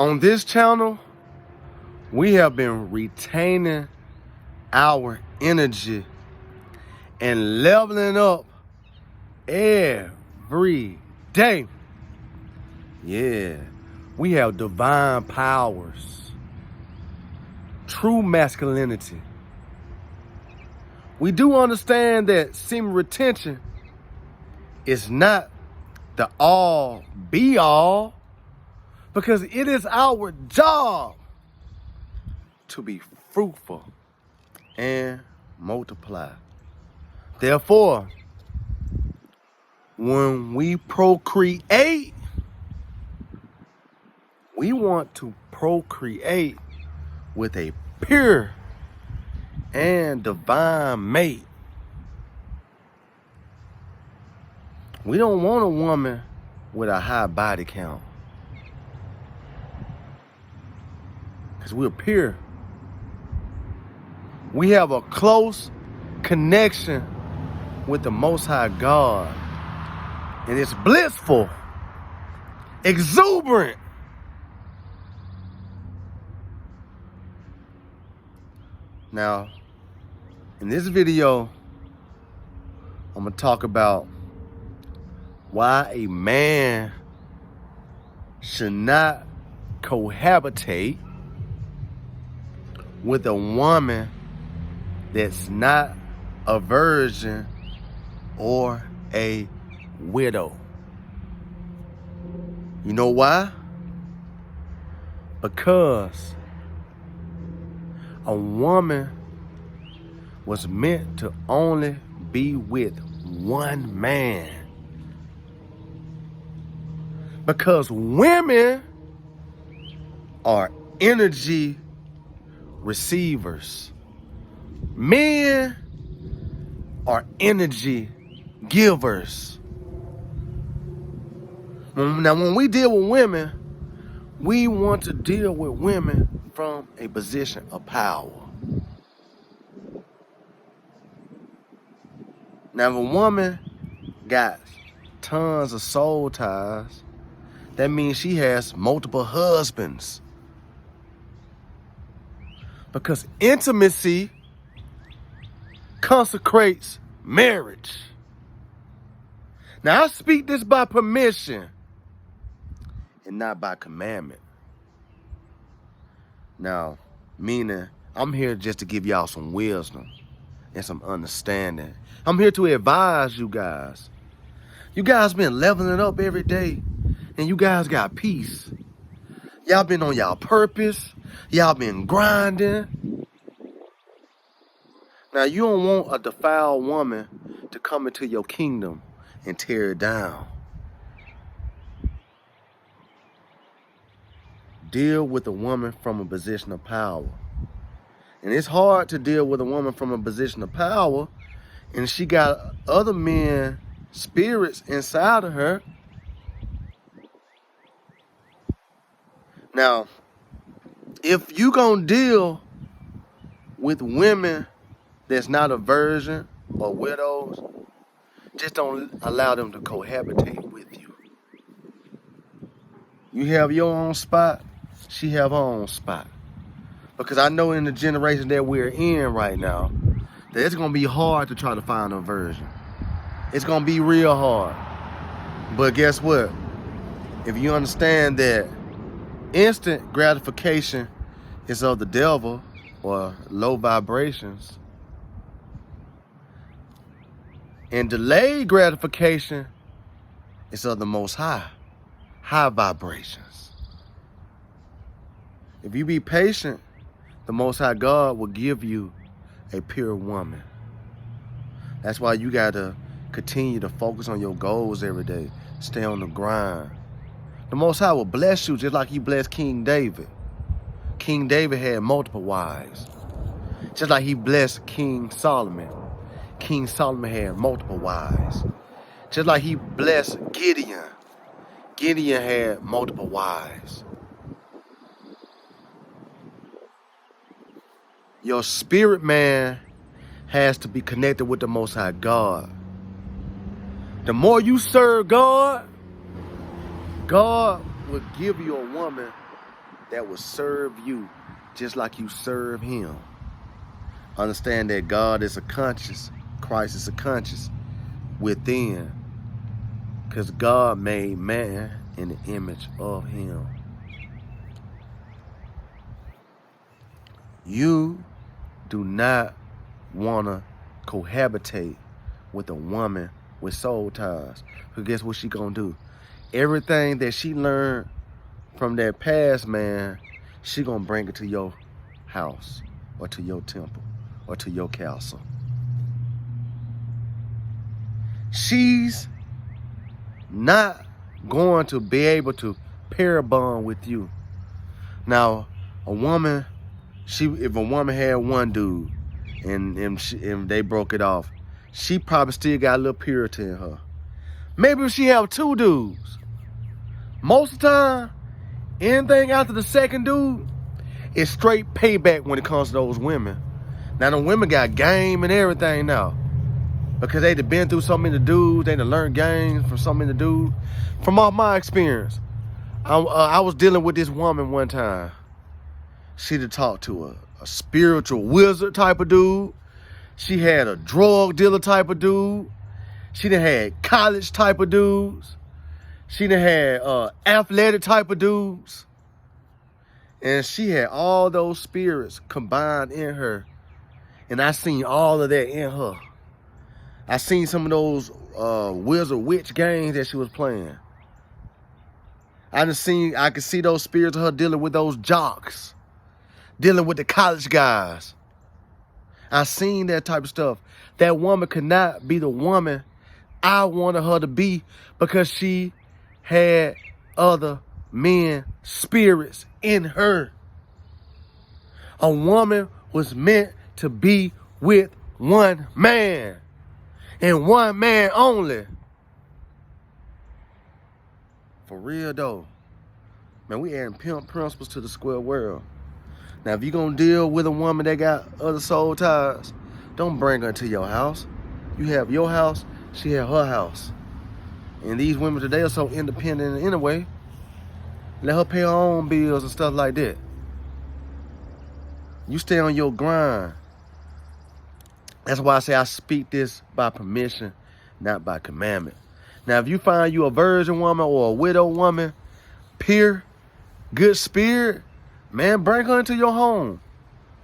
On this channel, we have been retaining our energy and leveling up every day. Yeah, we have divine powers, true masculinity. We do understand that semen retention is not the all be all, because it is our job to be fruitful and multiply. Therefore, when we procreate, we want to procreate with a pure and divine mate. We don't want a woman with a high body count, because we're pure. We have a close connection with the Most High God, and it's blissful, exuberant. Now, in this video, I'm going to talk about why a man should not cohabitate with a woman that's not a virgin or a widow. You know why? Because a woman was meant to only be with one man. Because women are energy receivers. Men are energy givers. Now, when we deal with women, we want to deal with women from a position of power. Now, if a woman got tons of soul ties, that means she has multiple husbands. Because intimacy consecrates marriage. Now, I speak this by permission and not by commandment. Now, meaning I'm here just to give y'all some wisdom and some understanding. I'm here to advise you guys. You guys been leveling up every day, and you guys got peace. Y'all been on y'all purpose. Y'all been grinding. Now, you don't want a defiled woman to come into your kingdom and tear it down. Deal with a woman from a position of power. And it's hard to deal with a woman from a position of power, and she got other men spirits inside of her. Now, if you gonna deal with women that's not a virgin or widows, just don't allow them to cohabitate with you. You have your own spot, she have her own spot. Because I know in the generation that we're in right now, that it's gonna be hard to try to find a virgin. It's gonna be real hard. But guess what? If you understand that instant gratification is of the devil, or low vibrations, and delayed gratification is of the Most High, high vibrations. If you be patient, the Most High God will give you a pure woman. That's why you gotta continue to focus on your goals every day. Stay on the grind. The Most High will bless you just like he blessed King David. King David had multiple wives. Just like he blessed King Solomon. King Solomon had multiple wives. Just like he blessed Gideon. Gideon had multiple wives. Your spirit man has to be connected with the Most High God. The more you serve God, God will give you a woman that will serve you just like you serve him. Understand that God is a conscious, Christ is a conscious within, because God made man in the image of him. You do not want to cohabitate with a woman with soul ties. Because guess what she gonna do? Everything that she learned from that past man, she gonna bring it to your house or to your temple or to your castle. She's not going to be able to pair bond with you. Now, a woman, if a woman had one dude and they broke it off, she probably still got a little purity in her. Maybe if she have two dudes, most of the time, anything after the second dude is straight payback when it comes to those women. Now, the women got game and everything now, because they done been through so many dudes, they done learned games from so many dudes. From all my experience, I was dealing with this woman one time. She done talked to a spiritual wizard type of dude. She had a drug dealer type of dude. She done had college type of dudes. She done had athletic type of dudes. And she had all those spirits combined in her. And I seen all of that in her. I seen some of those wizard witch games that she was playing. I could see those spirits of her dealing with those jocks, dealing with the college guys. I seen that type of stuff. That woman could not be the woman I wanted her to be, because she had other men spirits in her. A woman was meant to be with one man, and one man only. For real though. Man, we adding pimp principles to the square world. Now, if you're going to deal with a woman that got other soul ties, don't bring her into your house. You have your house, she have her house. And these women today are so independent anyway. Let her pay her own bills and stuff like that. You stay on your grind. That's why I say I speak this by permission, not by commandment. Now, if you find you a virgin woman or a widow woman, pure, good spirit, man, bring her into your home.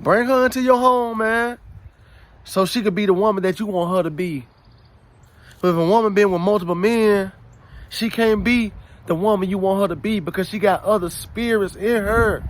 Bring her into your home, man, so she could be the woman that you want her to be. But if a woman been with multiple men, she can't be the woman you want her to be, because she got other spirits in her.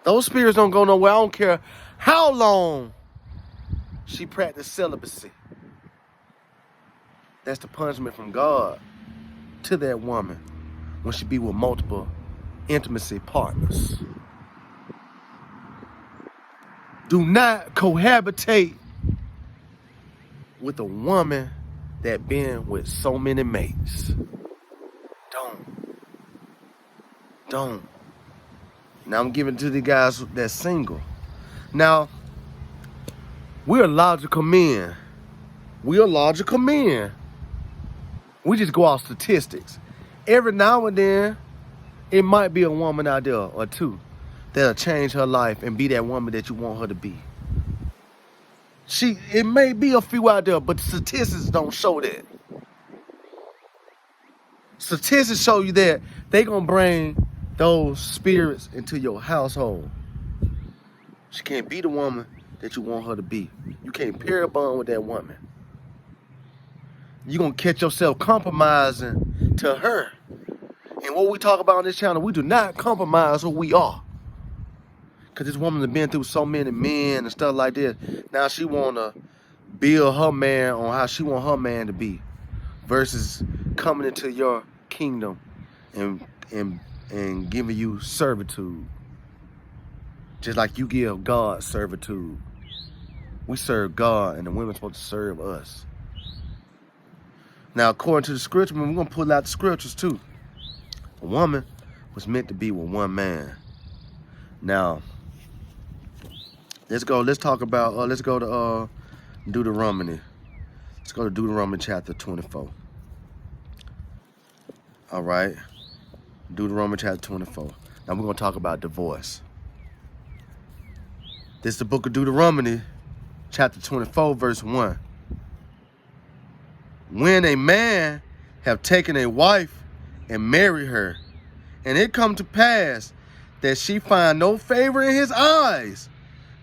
Those spirits don't go nowhere. I don't care how long she practiced celibacy. That's the punishment from God to that woman when she be with multiple intimacy partners. Do not cohabitate with a woman that been with so many mates. Don't. Now I'm giving it to the guys that's single. Now, we're logical men. We just go off statistics. Every now and then, it might be a woman out there or two that'll change her life and be that woman that you want her to be. It may be a few out there, but the statistics don't show that. Statistics show you that they gonna bring those spirits into your household. She can't be the woman that you want her to be. You can't pair bond with that woman. You're gonna catch yourself compromising to her. And what we talk about on this channel, we do not compromise who we are. Because this woman has been through so many men and stuff like this. Now she want to build her man on how she want her man to be, versus coming into your kingdom and giving you servitude. Just like you give God servitude. We serve God, and the women's supposed to serve us. Now, according to the scripture, we're going to pull out the scriptures too. A woman was meant to be with one man. Now, let's go to Deuteronomy. Let's go to Deuteronomy chapter 24. All right. Deuteronomy chapter 24. Now we're going to talk about divorce. This is the book of Deuteronomy, chapter 24, verse 1. When a man have taken a wife and married her, and it come to pass that she find no favor in his eyes,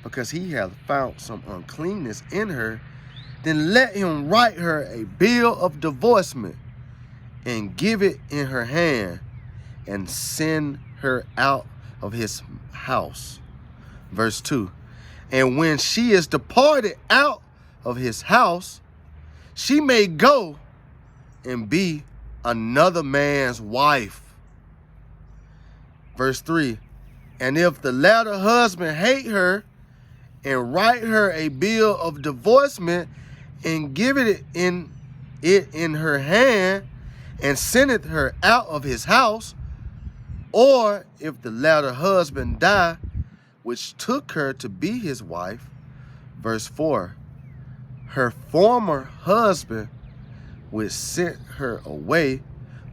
because he hath found some uncleanness in her, then let him write her a bill of divorcement, and give it in her hand, and send her out of his house. Verse 2. And when she is departed out of his house, she may go and be another man's wife. Verse 3. And if the latter husband hate her, and write her a bill of divorcement, and give it in her hand, and sendeth her out of his house, or if the latter husband die, which took her to be his wife, verse 4, her former husband, which sent her away,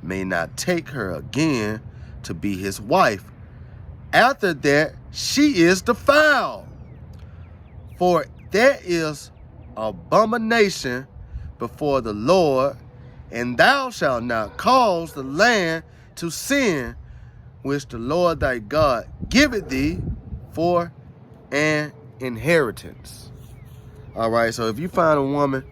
may not take her again to be his wife. After that, she is defiled. For that is abomination before the Lord, and thou shalt not cause the land to sin, which the Lord thy God giveth thee for an inheritance. All right, so if you find a woman,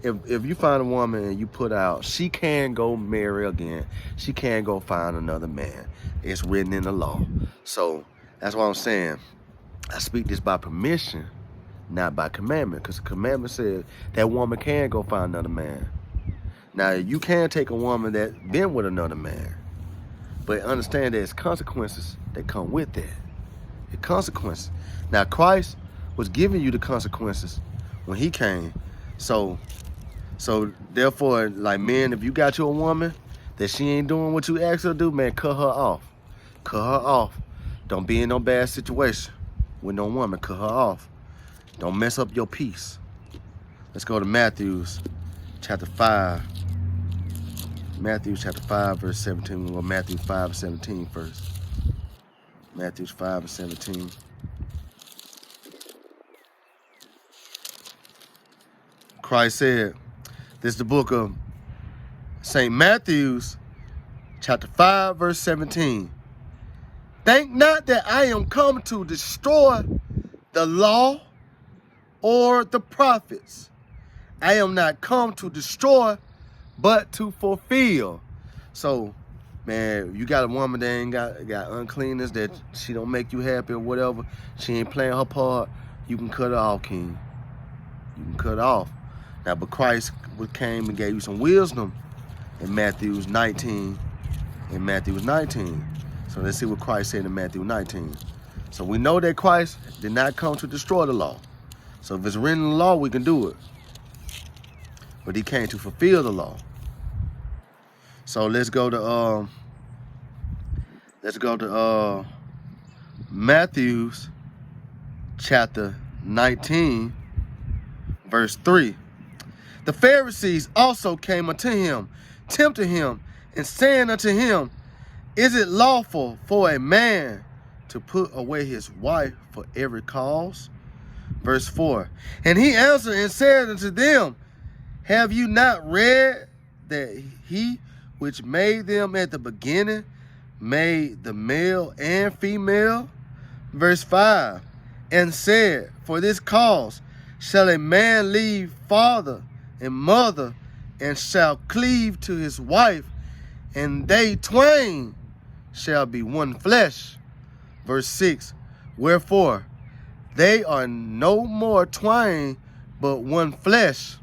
if you find a woman and you put out, she can go marry again. She can go find another man. It's written in the law. So that's what I'm saying. I speak this by permission, not by commandment, because the commandment says that woman can go find another man. Now, you can take a woman that's been with another man, but understand there's consequences that come with that. The consequences. Now, Christ was giving you the consequences when he came. So therefore, like, men, if you got you a woman that she ain't doing what you asked her to do, man, cut her off. Cut her off. Don't be in no bad situation with no woman. Cut her off. Don't mess up your peace. Let's go to Matthew chapter 5. Matthew chapter 5, verse 17. We'll go Matthew 5, 17 first. Matthew 5 and 17. Christ said, this is the book of St. Matthew's, chapter 5, verse 17. Think not that I am come to destroy the law or the prophets. I am not come to destroy, but to fulfill. So, man, you got a woman that ain't got uncleanness, that she don't make you happy or whatever, she ain't playing her part, you can cut her off, king. You can cut her off. Now, but Christ came and gave you some wisdom in Matthew 19. In Matthew 19. So let's see what Christ said in Matthew 19. So we know that Christ did not come to destroy the law. So if it's written in the law, we can do it. But he came to fulfill the law. So let's go to Matthew's chapter 19, verse 3. The Pharisees also came unto him, tempting him, and saying unto him, is it lawful for a man to put away his wife for every cause? Verse 4. And he answered and said unto them, have you not read that he which made them at the beginning made the male and female? Verse 5. And said, for this cause shall a man leave father and mother, and shall cleave to his wife, and they twain shall be one flesh. Verse 6. Wherefore they are no more twain, but one flesh.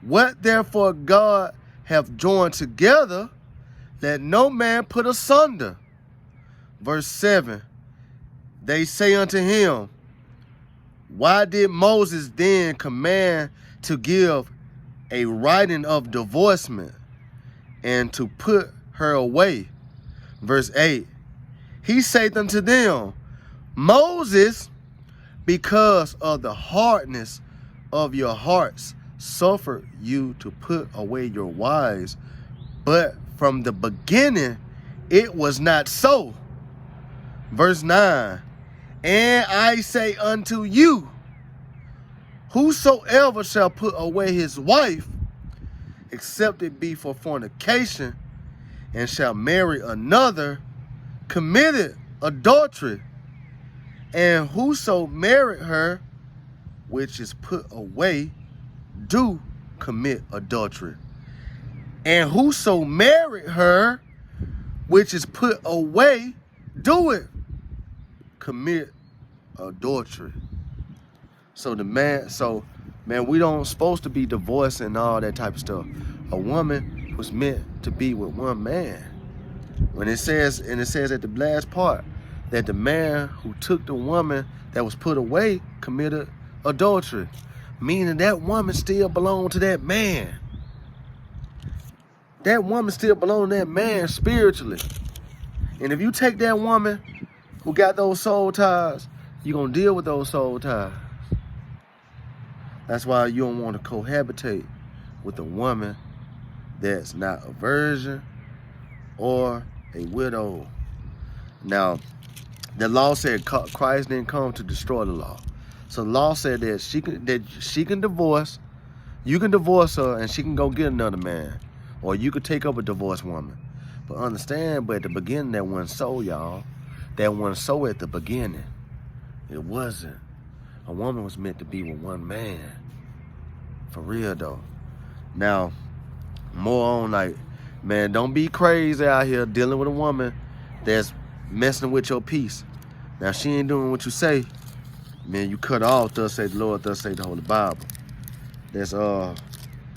What therefore God hath joined together, let no man put asunder. Verse 7. They say unto him, why did Moses then command to give a writing of divorcement, and to put her away? Verse 8. He saith unto them, Moses, because of the hardness of your hearts, suffered you to put away your wives, but from the beginning it was not so. Verse 9, and I say unto you, whosoever shall put away his wife, except it be for fornication, and shall marry another, committed adultery. And whoso married her, which is put away, do commit adultery. And whoso married her, which is put away, do it, commit adultery. So man, we don't supposed to be divorced and all that type of stuff. A woman was meant to be with one man. When it says at the last part that the man who took the woman that was put away committed adultery, meaning that woman still belonged to that man. That woman still belonged to that man spiritually. And if you take that woman who got those soul ties, you're going to deal with those soul ties. That's why you don't want to cohabitate with a woman that's not a virgin or a widow. Now, the law said Christ didn't come to destroy the law. So the law said that she can divorce, you can divorce her and she can go get another man. Or you could take up a divorced woman. But understand, but at the beginning that wasn't so, y'all. That wasn't so at the beginning. It wasn't. A woman was meant to be with one man. For real though. Now, more on like, man, don't be crazy out here dealing with a woman that's messing with your peace. Now, she ain't doing what you say. Man, you cut her off, thus say the Lord, thus say the Holy Bible. That's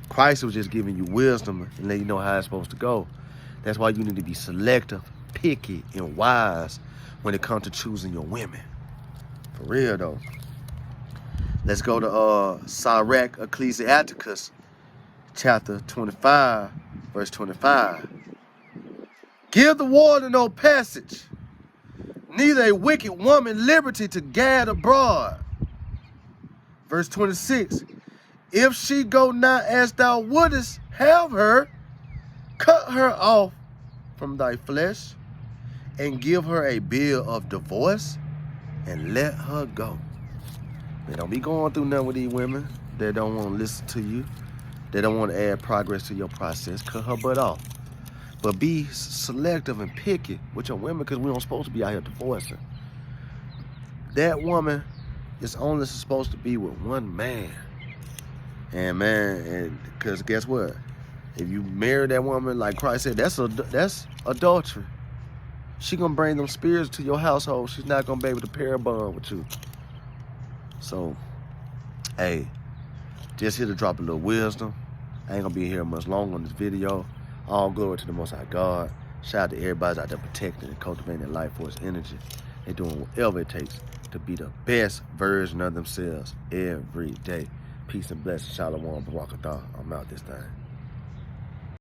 Christ was just giving you wisdom and letting you know how it's supposed to go. That's why you need to be selective, picky, and wise when it comes to choosing your women. For real though. Let's go to Sirach Ecclesiasticus, chapter 25, verse 25. Give the warden no passage, neither a wicked woman liberty to gad abroad. Verse 26. If she go not as thou wouldest have her, cut her off from thy flesh, and give her a bill of divorce, and let her go. Man, don't be going through nothing with these women that don't want to listen to you. They don't want to add progress to your process. Cut her butt off. But be selective and picky with your women, because we don't supposed to be out here divorcing. That woman is only supposed to be with one man. And man, because guess what? If you marry that woman, like Christ said, that's adultery. She gonna bring them spirits to your household. She's not gonna be able to pair a bond with you. So, hey, just here to drop a little wisdom. I ain't gonna be here much longer on this video. All glory to the Most High God. Shout out to everybody out there protecting and cultivating their life force energy. They're doing whatever it takes to be the best version of themselves every day. Peace and blessings. Shalom. Barakatah. I'm out this time.